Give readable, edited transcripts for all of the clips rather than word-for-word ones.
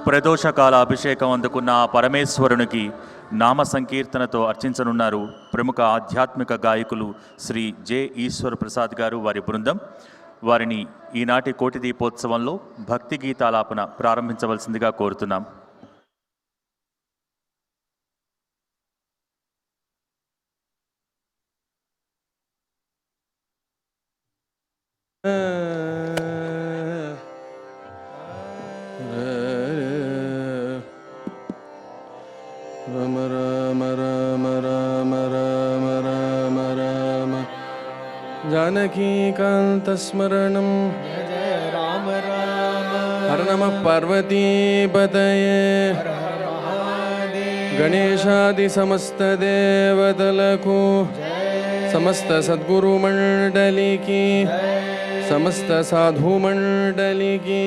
ప్రదోషకాల అభిషేకం అందుకున్న పరమేశ్వరునికి నామ సంకీర్తనతో అర్చించనున్నారు ప్రముఖ ఆధ్యాత్మిక గాయకులు శ్రీ జె ఈశ్వర్ ప్రసాద్ గారు, వారి బృందం. వారిని ఈనాటి కోటి దీపోత్సవంలో భక్తి గీతాలాపన ప్రారంభించవలసిందిగా కోరుతున్నాం. राम राम राम राम राम राम राम जानकीकान्तस्मरणं जय जय राम राम हर नमः पार्वतीपतये हर हर महादेव गणेशादिसमस्तदेवतलको समस्त सद्गुरुमण्डली की समस्त साधुमण्डली की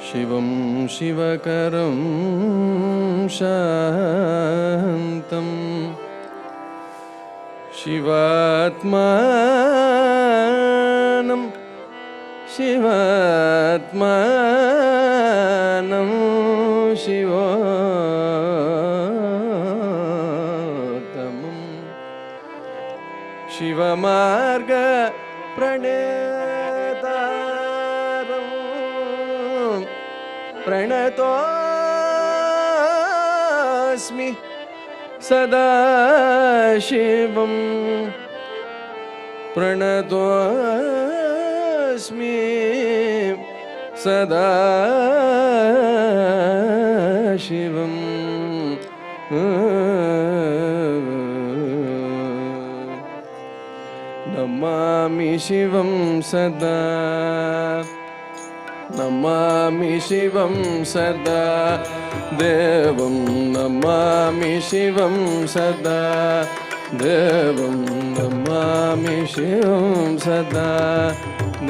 शिवं शिवकरं शान्तं शिवात्मानं शिवात्मानं शिवोत्तमं शिवमार्ग प्रणतोऽस्मि सदा शिवं प्रणतोऽस्मि सदा शिवं नमामि शिवं सदा नमामि शिवं सदा देवं नमामि शिवं सदा देवं नमामि शिवं सदा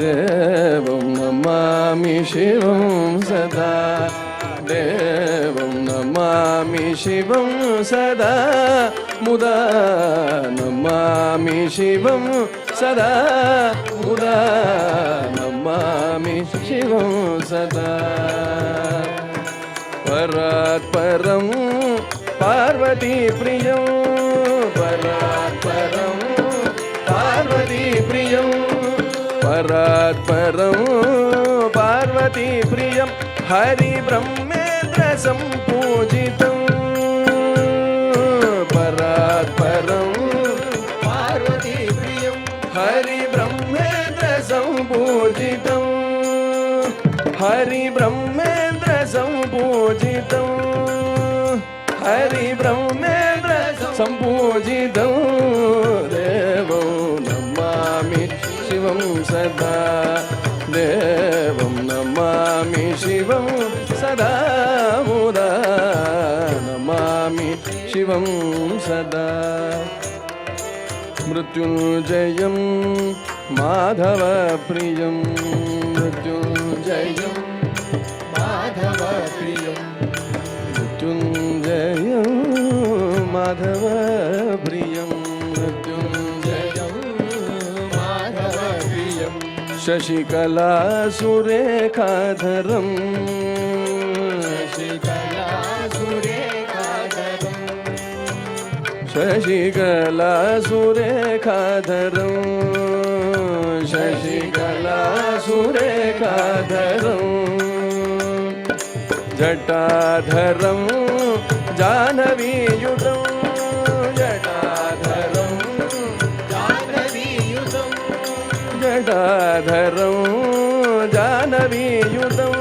देवं नमामि शिवं सदा देवं नमामि शिवं सदा मुदा नमामि शिवं सदा मुदा नमामि शिवं सदा परात् परं पार्वती प्रियं परात् परं पार्वती प्रियं परात् परं पार्वती प्रियं हरि ब्रह्मेन्द्र सम्पूजितं परात् परं पार्वती प्रियं हरि ब्रह्मेन्द्र सम्पूजितं हरि ब्रह्मेन्द्र सम्पूजितं हरि ब्रह्मेन्द्र सम्पूजितं देवं नमामि शिवं सदा देवं नमामि शिवं सदा मुदा नमामि शिवं सदा मृत्युञ्जयं माधवप्रियं मृत्युञ्जयं माधवप्रियं मृत्युञ्जयं माधवप्रियं मृत्युञ्जयं माधवप्रियं शशिकलासुरेखाधरं शशिकलासुरेखाधरं शशिकलासुरेखाधरं शशिकलासुरेखाधरं जटाधरं जाह्नवीयुतं जटाधरं जाह्नवीयुतं जटाधरं जाह्नवीयुतं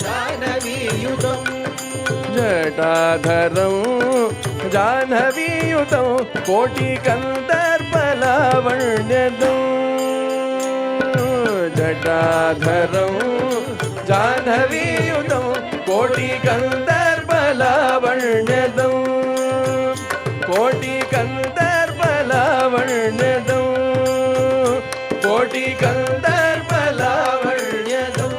जाह्नवीयुतं जटाधरं जाह्नवीयुतं कोटिकन्दर्पलावण्यदं जटाधरं जाह्नवीयुतं कोटिकन्दर्पलावण्यदं कोटिकन्दर्पलावण्यदं कोटिकन्दर्पलावण्यदं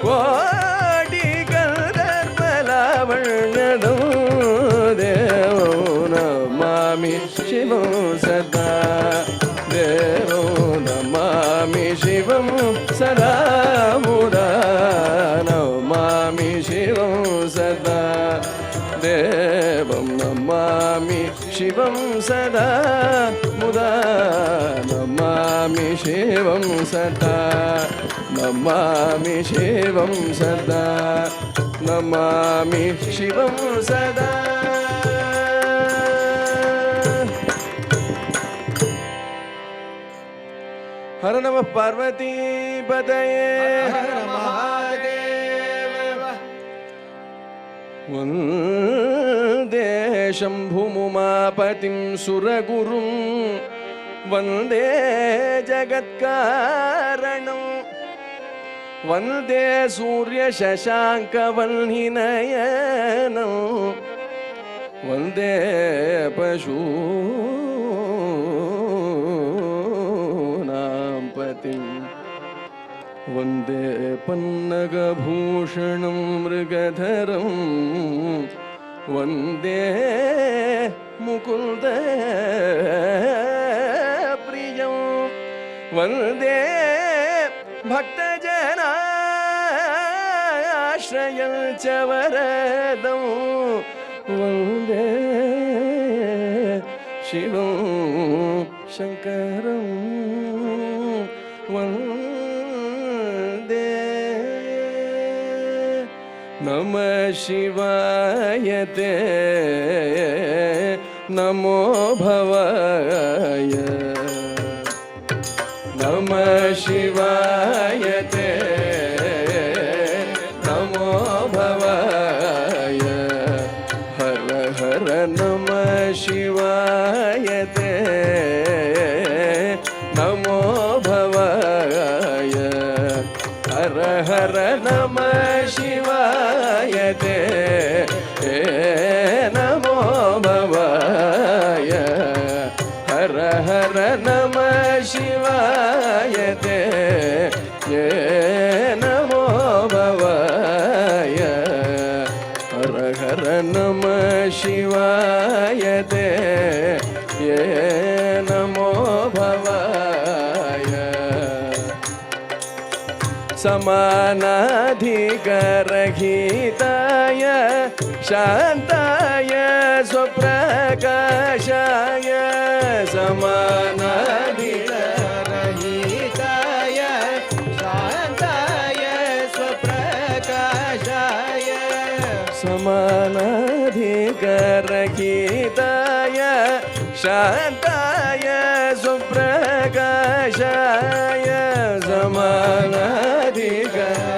कोटिकन्दर्पलावण्यदं देवो नमामि शिवं सदा देवो नमामि शिवं शिवं सदा मुदा नमामि शिवं सदा देवं नमामि शिवं सदा मुदा नमामि शिवं सदा नमामि शिवं सदा नमामि शिवं सदा हर नमः पार्वती पतये हर महादेव वन्दे शम्भुमुमापतिं सुरगुरुं वन्दे जगत्कारणं वन्दे सूर्यशशाङ्कवह्निनयनं वन्दे पशूनां पतिं वन्दे पन्नगभूषणं मृगधरं वन्दे मुकुन्दप्रियं वन्दे भक्तजनाश्रयं च वरदं वन्दे शिवं शङ्करं वन्दे नमः शिवाय ते नमो भवाय नमः शिवाय ते नमो भवाय हर हर नमः शिवाय ते नमो भवाय हर हर नमः शिवाय ते नमो भवाय हर हर नमः शिवाय ते नमो भवाय हर हर नमः शिवाय ते नमो भवाय समानाधिकरहिताय शान्ताय स्वप्रकाशाय रहिताय शान्ताय स्वप्रकाशाय समानाधिकरहिताय शान्ताय सुप्रकाशाय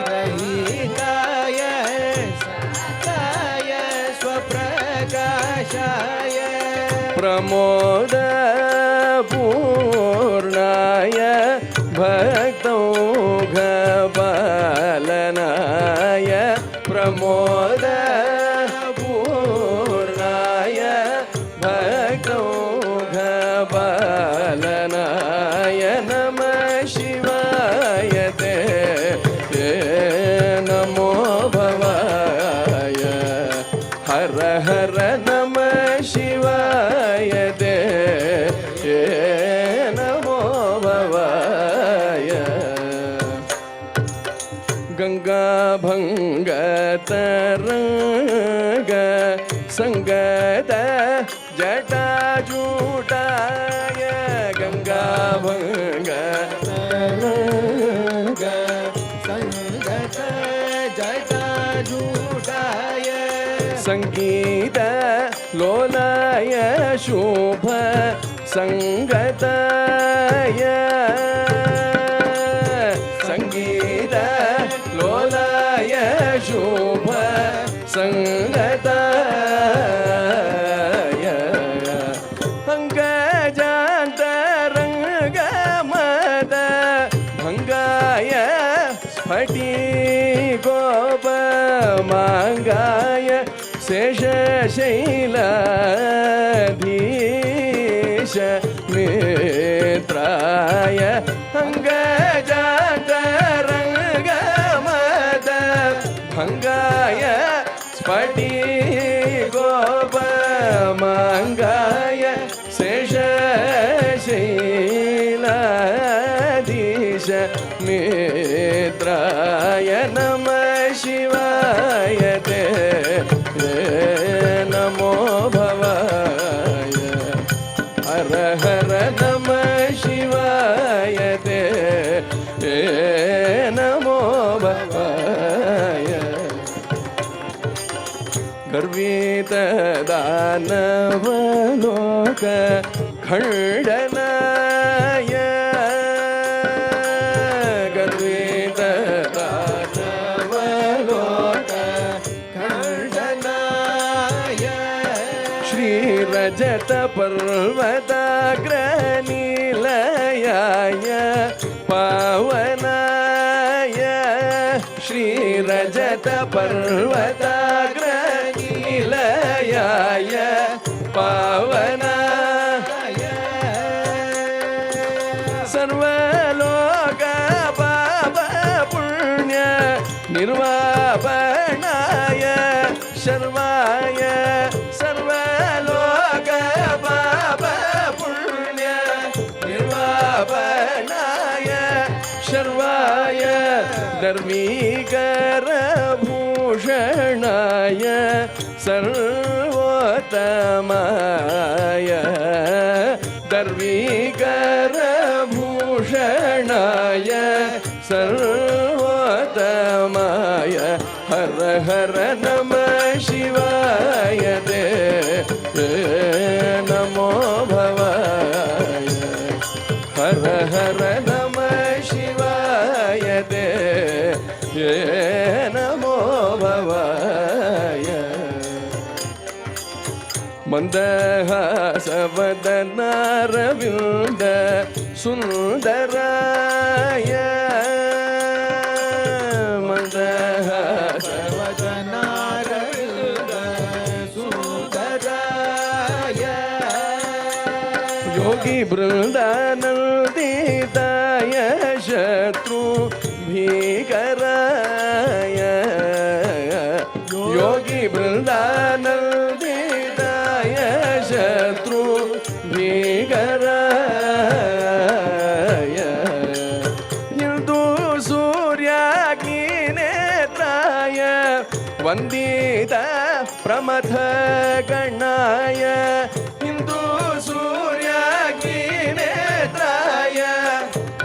रहिताय शान्ताय स्वप्रकाशाय प्रमोद पूर्णाय भक्तौघपालनाय प्रमोद पूर्णाय भक्तौघपालनाय नमः शिवाय ते नमो भवाय हर हर नमः शिवाय ते नमो भवाय गङ्गाभङ्गतरङ्ग सङ्गत जटाजूटाय गङ्गाभङ्गतरङ्ग सङ्गत जटाजूटाय सङ्गीत लोलाय शुभ सङ्गताय सङ्गीत लोलाय शुभ सङ्गताय अङ्गजान्तरङ्गमद भङ्गाय स्फटिकोपमाङ्गाय शेषशैलाधीश नेत्राय अङ्गजान्तरङ्गमद भङ्गाय स्फटिकोपमाङ्गाय शेषशैलाधीश पवित्राय नमः शिवाय ते नमो भवाय हर हर नमः शिवाय ते नमो भवाय गर्वित दानवलोक खण्डनाय गर्वित दानवलोक खण्डनाय श्रीरजत पर्वताग्रनिलयाय पावनाय श्रीरजत पर्वताग्रनिलयाय पावनाय सर्वलोक पाप पुण्य निर्वापणाय शर्वाय सर्वलोक पाप पुण्य निर्वापणाय शर्वाय धर्मीकरभूषणाय सर्वोत्तमाय धर्मीकरभूषणाय सर्वोत्तमाय हर हर नमः शिवाय ते नमो भवाय हर हर नमः शिवाय ते नमो भवाय मन्दहासवदनारविन्द सुन्दराय वदनारविन्द सुन्दराय योगी बृन्दानन्दिताय शत्रु भीकराय योगी बृन्दानन्दिताय शत्रु भीकराय हिन्दू सूर्याग्निनेत्राय वन्दित प्रमथ गणाय हिन्दू सूर्याग्निनेत्राय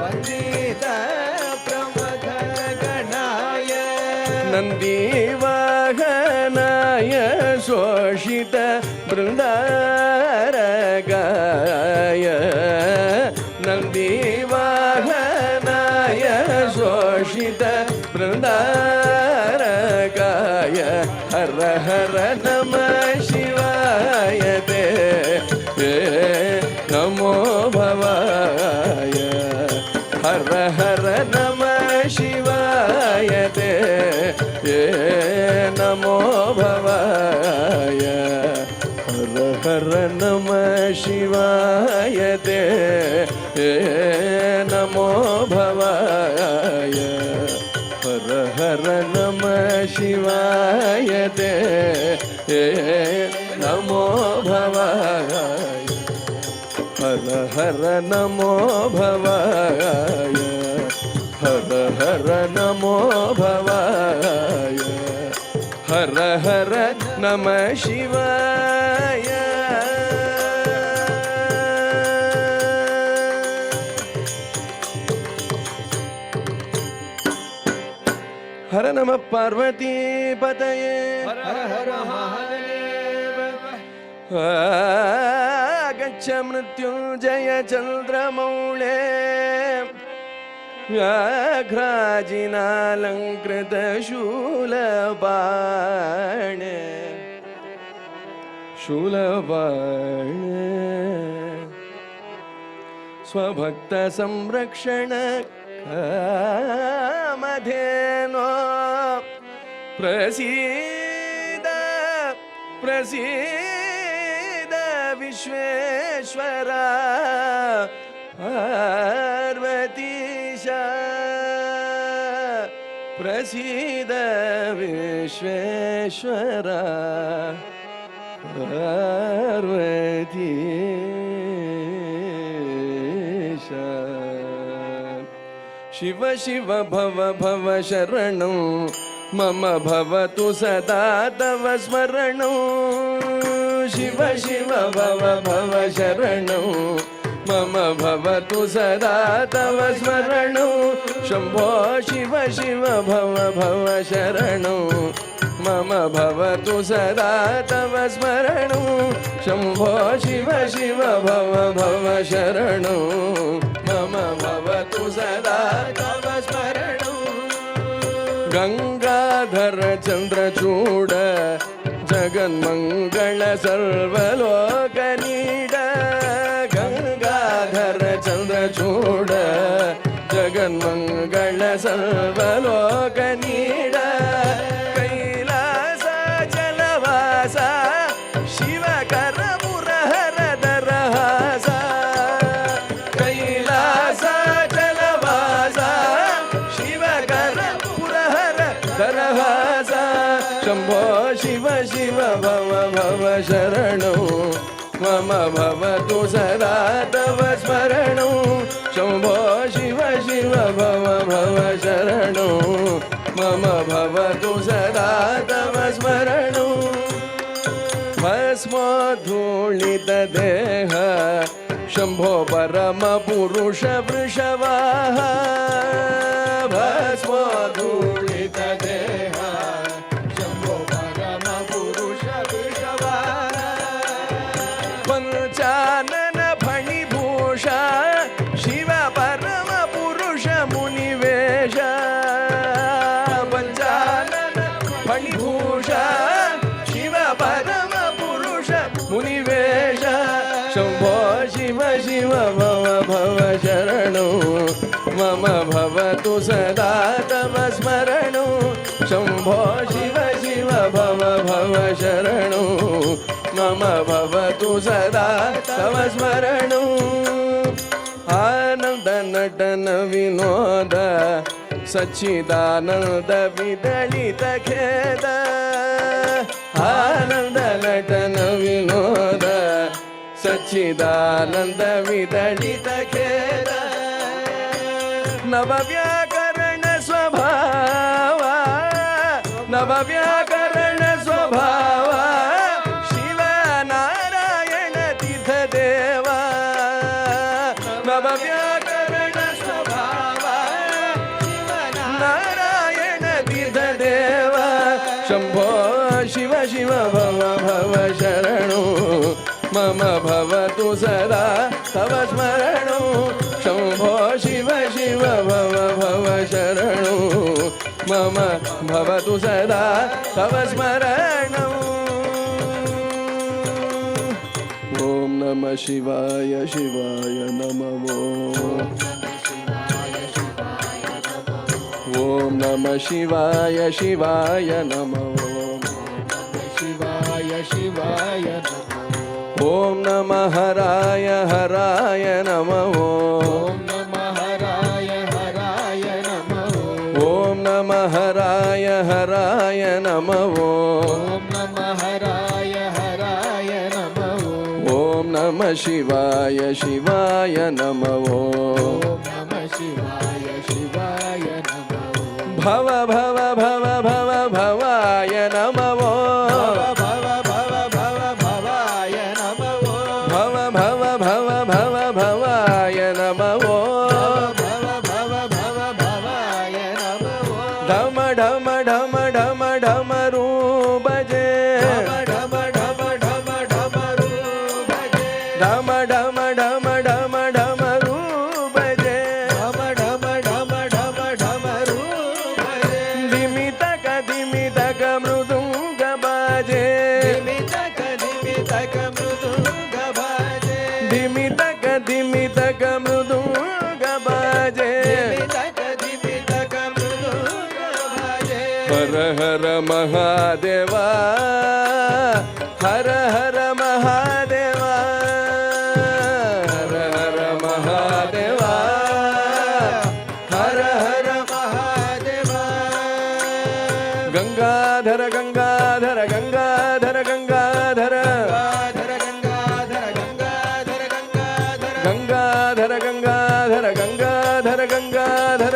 वन्दित प्रमथ गणाय नन्दीवाहनाय शोषित बृन्दारगाय नन्दीवाहनाय शोषित बृन्दारगाय हर हर नमः शिवाय ते नमो भवाय हर हर नमः शिवाय ते नमो भवाय हर हर नमः शिवाय ते नमो भवाय हर हर नमः शिवाय ते नमो भवाय हर हर नमो भवाय हर हर नमो भवाय हर हर नमः शिवाय हर नमः पार्वती पतये हर हर महादेव गच्छ मृत्युंजय चन्द्रमौळे व्याघ्राजिनालङ्कृत शूलबाणे स्वभक्त संरक्षण कामधेनो प्रसीद प्रसीद विश्वेश्वरा पार्वतीशा प्रसीद विश्वेश्वरा पार्वतीशा शिव शिव भव भव शरणं मम भवतु सदा तव स्मरणं शिव शिव भव भव शरणं मम भवतु सदा तव स्मरणं शम्भो शिव शिव भव भव शरणं मम भवतु सदा तव स्मरणं शम्भो शिव शिव भव भव शरणं मम भवतु सदा तव स्मरणं गंगाधर चंद्रचूड जगन्मंगल सर्वलोकनीड गंगाधर चंद्रचूड जगन्मंगल सर्वलोकनीड कैलास जलवासा शिवकर मुरहर दरहासा कैलास जलवासा शिवकर मुरहर दरहासा शंभो शिव शिव भव भव शरणं मम भवतु सदा तव स्मरणं शंभो शिव शिव भव भव शरणं मम भवतु सदा तव स्मरणं भस्मोद्धूलितदेह शंभो परमपुरुष वृषवाः भस्मोद्धूलितदेह शंभो परमपुरुष वृषवाः पंचानन फणिभूषा शिव परमपुरुष मुनिवेश पंचानन फणिभूषा शिव परमपुरुष मुनिवेश शंभो शिव शिव भव भव शरणं मम भवतु सदा तव स्मरणं शंभो शिव शिव भव भव शरणं मम भवतु सदा तव स्मरणं आनंद नटन विनोद सच्चिदानंद विदलित खेद आनंद नटन विनोद सच्चिदानंद विदलित खेद नवव्याकरण स्वभावा नवव्याकरण स्वभावा शिव नारायण तीर्थ देवा नवव्याकरण स्वभावा शिव नारायण तीर्थ देवा शंभो शिव शिव भव भव शरणं मम भवतु सदा तव स्मरणं शंभो शिव शिव भव भव शरणं मम भवतु सदा तव स्मरणं ॐ नमः शिवाय शिवाय नमः ॐ नमः शिवाय शिवाय नमः शिवाय शिवाय ॐ नमः हराय हराय नमः ॐ नमः हराय हराय नमः ॐ नमः हराय हराय नमः ॐ नमः हराय हराय नमः ॐ नमः शिवाय शिवाय नमः ॐ नमः शिवाय शिवाय नमः भव भव भव भव भवाय नमः भव भव भव भवाय नमः भव भव भव भव भवाय नमः भव भव भव भवाय नमः ढम ढम ढम ढम ढमरू बजे ढम ढम ढम ढमरू बजे ढम ढम ढम ढम ढमरू बजे ढम ढम ढम ढम ढमरू बजे धिमि तक मृदुंग बाजे धिमि तक मृदुंग बाजे धिमि तक मृदुंग बाजे धिमि तक मृदुंग बाजे हर हर महादेवा हर हर महादेवा हर हर महादेवा हर हर महादेवा गंगाधर गंगाधर गंगाधर गंगाधर गंगाधर गंगाधर गंगाधर गंगाधर गंगाधर गंगाधर गंगाधर गंगाधर